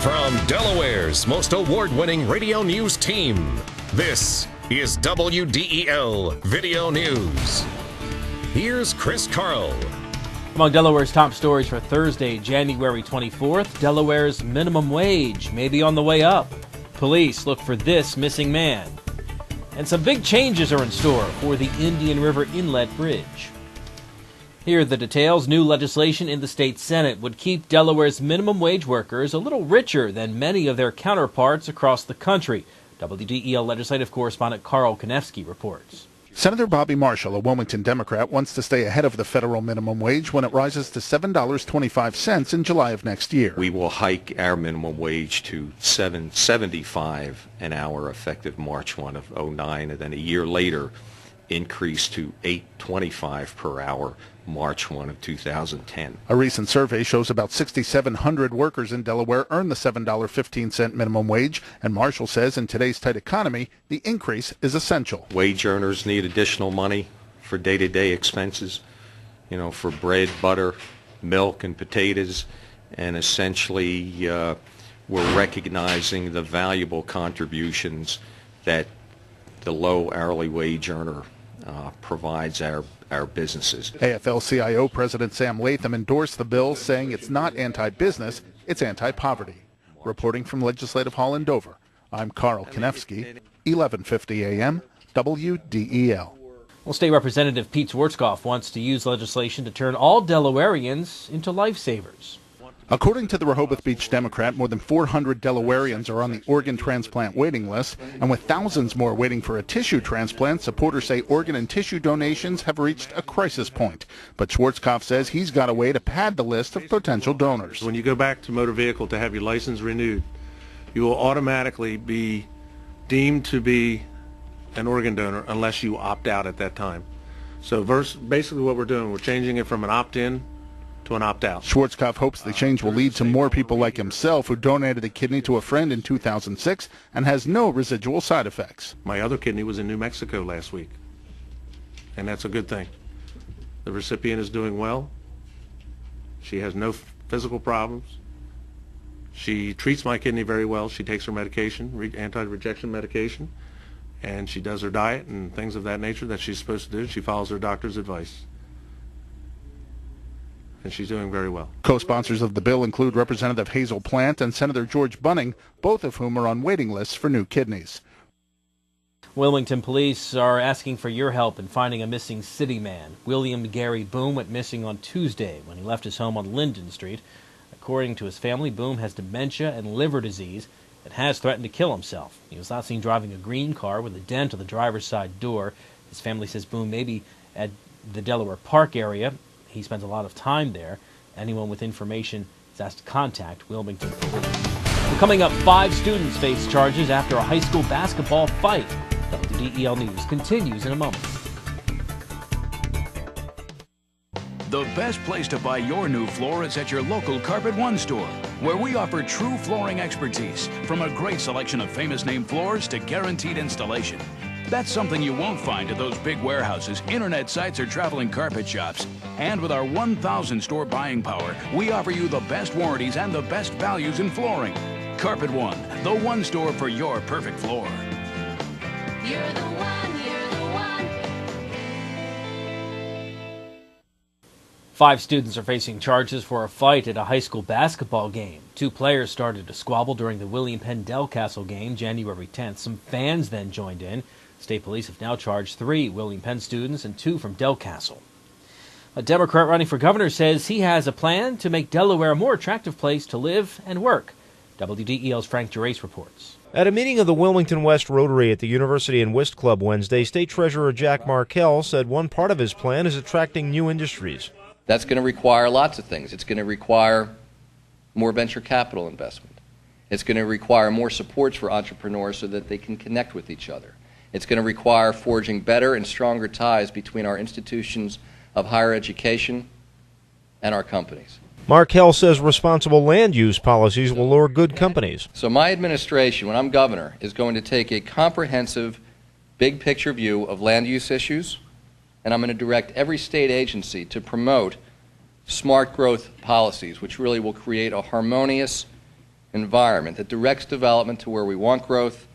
From Delaware's most award-winning radio news team, this is WDEL Video News. Here's Chris Carl. Among Delaware's top stories for Thursday, January 24th, Delaware's minimum wage may be on the way up. Police look for this missing man. And some big changes are in store for the Indian River Inlet Bridge. Here are the details. New legislation in the state Senate would keep Delaware's minimum wage workers a little richer than many of their counterparts across the country. WDEL legislative correspondent Carl Konevsky reports. Senator Bobby Marshall, a Wilmington Democrat, wants to stay ahead of the federal minimum wage when it rises to $7.25 in July of next year. We will hike our minimum wage to $7.75 an hour effective March 1 of 2009, and then a year later increase to $8.25 per hour March 1 of 2010. A recent survey shows about 6,700 workers in Delaware earn the $7.15 minimum wage, and Marshall says in today's tight economy, the increase is essential. Wage earners need additional money for day-to-day expenses, for bread, butter, milk, and potatoes, and essentially we're recognizing the valuable contributions that the low hourly wage earner provides our businesses. AFL-CIO President Sam Latham endorsed the bill, saying it's not anti-business, it's anti-poverty. Reporting from Legislative Hall in Dover, I'm Carl Konevsky, 1150 AM, WDEL. Well, State Representative Pete Schwarzkopf wants to use legislation to turn all Delawareans into lifesavers. According to the Rehoboth Beach Democrat, more than 400 Delawareans are on the organ transplant waiting list, and with thousands more waiting for a tissue transplant, supporters say organ and tissue donations have reached a crisis point. But Schwarzkopf says he's got a way to pad the list of potential donors. When you go back to motor vehicle to have your license renewed, you will automatically be deemed to be an organ donor unless you opt out at that time. So basically what we're doing, we're changing it from an opt-in to an opt-out. Schwarzkopf hopes the change will lead to more people like himself who donated a kidney to a friend in 2006 and has no residual side effects. My other kidney was in New Mexico last week, and that's a good thing. The recipient is doing well. She has no physical problems. She treats my kidney very well. She takes her medication, anti-rejection medication, and she does her diet and things of that nature that she's supposed to do. She follows her doctor's advice. And she's doing very well. Co-sponsors of the bill include Representative Hazel Plant and Senator George Bunning, both of whom are on waiting lists for new kidneys. Wilmington police are asking for your help in finding a missing city man. William Gary Boom went missing on Tuesday when he left his home on Linden Street. According to his family, Boom has dementia and liver disease and has threatened to kill himself. He was last seen driving a green car with a dent on the driver's side door. His family says Boom may be at the Delaware Park area. He spends a lot of time there. Anyone with information is asked to contact Wilmington Police. Well, coming up, 5 students face charges after a high school basketball fight. WDEL News continues in a moment. The best place to buy your new floor is at your local Carpet One store, where we offer true flooring expertise, from a great selection of famous name floors to guaranteed installation. That's something you won't find at those big warehouses, internet sites, or traveling carpet shops. And with our 1,000 store buying power, we offer you the best warranties and the best values in flooring. Carpet One, the one store for your perfect floor. You're the one, you're the one. 5 students are facing charges for a fight at a high school basketball game. 2 players started to squabble during the William Penn Delcastle game January 10th. Some fans then joined in. State police have now charged 3 William Penn students and 2 from Delcastle. A Democrat running for governor says he has a plan to make Delaware a more attractive place to live and work. WDEL's Frank Gerace reports. At a meeting of the Wilmington West Rotary at the University and Whist Club Wednesday, State Treasurer Jack Markell said one part of his plan is attracting new industries. That's going to require lots of things. It's going to require more venture capital investment. It's going to require more supports for entrepreneurs so that they can connect with each other. It's going to require forging better and stronger ties between our institutions of higher education and our companies. Markell says responsible land use policies will lure good companies. So my administration, when I'm governor, is going to take a comprehensive, big picture view of land use issues, and I'm going to direct every state agency to promote smart growth policies, which really will create a harmonious environment that directs development to where we want growth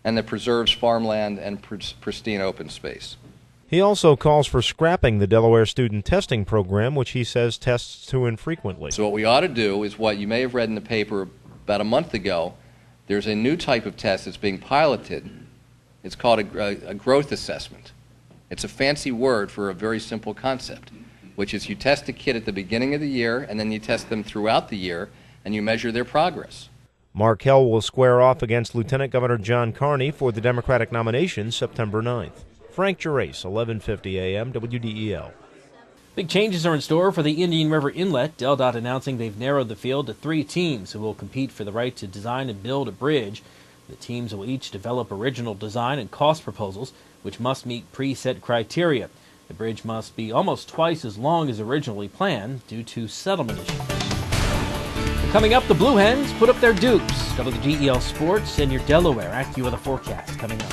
and that preserves farmland and pristine open space. He also calls for scrapping the Delaware student testing program, which he says tests too infrequently. So what we ought to do is what you may have read in the paper about a month ago. There's a new type of test that's being piloted. It's called a growth assessment. It's a fancy word for a very simple concept, which is you test a kid at the beginning of the year, and then you test them throughout the year, and you measure their progress. Markell will square off against Lieutenant Governor John Carney for the Democratic nomination September 9th. Frank Gerace, 1150 AM, WDEL. Big changes are in store for the Indian River Inlet. DelDOT announcing they've narrowed the field to 3 teams who will compete for the right to design and build a bridge. The teams will each develop original design and cost proposals, which must meet preset criteria. The bridge must be almost twice as long as originally planned due to settlement issues. Coming up, the Blue Hens put up their dukes. WDEL Sports and your Delaware AccuWeather forecast coming up.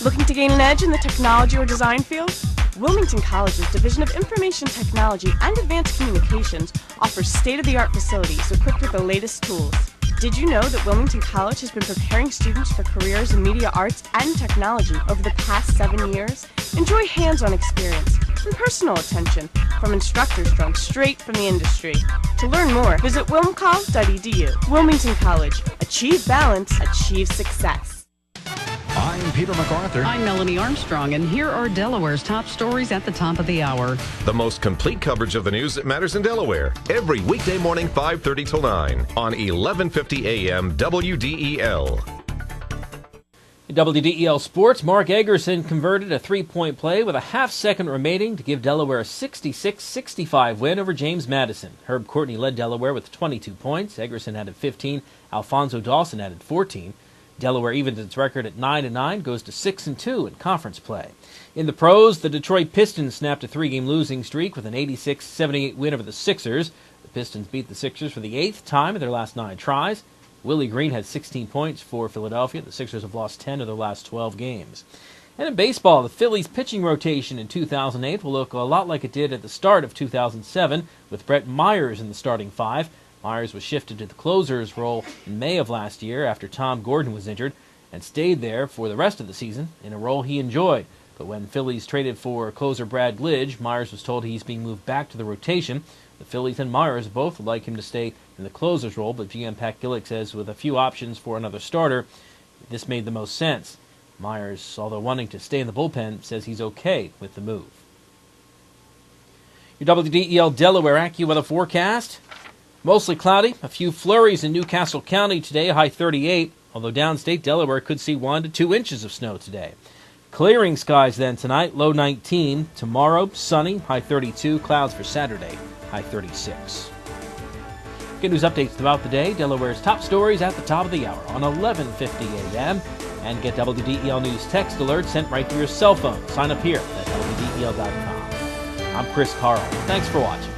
Looking to gain an edge in the technology or design field? Wilmington College's Division of Information Technology and Advanced Communications offers state-of-the-art facilities equipped with the latest tools. Did you know that Wilmington College has been preparing students for careers in media arts and technology over the past 7 years? Enjoy hands-on experience and personal attention from instructors drawn straight from the industry. To learn more, visit wilmcoll.edu. Wilmington College. Achieve balance, achieve success. I'm Peter MacArthur. I'm Melanie Armstrong, and here are Delaware's top stories at the top of the hour. The most complete coverage of the news that matters in Delaware. Every weekday morning, 5:30 till 9 on 1150 AM WDEL. In WDEL Sports, Mark Eggerson converted a 3-point play with a half-second remaining to give Delaware a 66-65 win over James Madison. Herb Courtney led Delaware with 22 points. Eggerson added 15. Alfonso Dawson added 14. Delaware evens its record at 9-9, goes to 6-2 in conference play. In the pros, the Detroit Pistons snapped a 3-game losing streak with an 86-78 win over the Sixers. The Pistons beat the Sixers for the 8th time in their last 9 tries. Willie Green had 16 points for Philadelphia. The Sixers have lost 10 of their last 12 games. And in baseball, the Phillies' pitching rotation in 2008 will look a lot like it did at the start of 2007, with Brett Myers in the starting 5. Myers was shifted to the closer's role in May of last year after Tom Gordon was injured and stayed there for the rest of the season in a role he enjoyed. But when Phillies traded for closer Brad Lidge, Myers was told he's being moved back to the rotation. The Phillies and Myers both would like him to stay in the closer's role, but GM Pat Gillick says with a few options for another starter, this made the most sense. Myers, although wanting to stay in the bullpen, says he's okay with the move. Your WDEL Delaware AccuWeather forecast. Mostly cloudy, a few flurries in Newcastle County today, high 38, although downstate Delaware could see 1 to 2 inches of snow today. Clearing skies then tonight, low 19. Tomorrow, sunny, high 32. Clouds for Saturday, high 36. Get news updates throughout the day. Delaware's top stories at the top of the hour on 1150 a.m. And get WDEL News text alerts sent right to your cell phone. Sign up here at WDEL.com. I'm Chris Carl. Thanks for watching.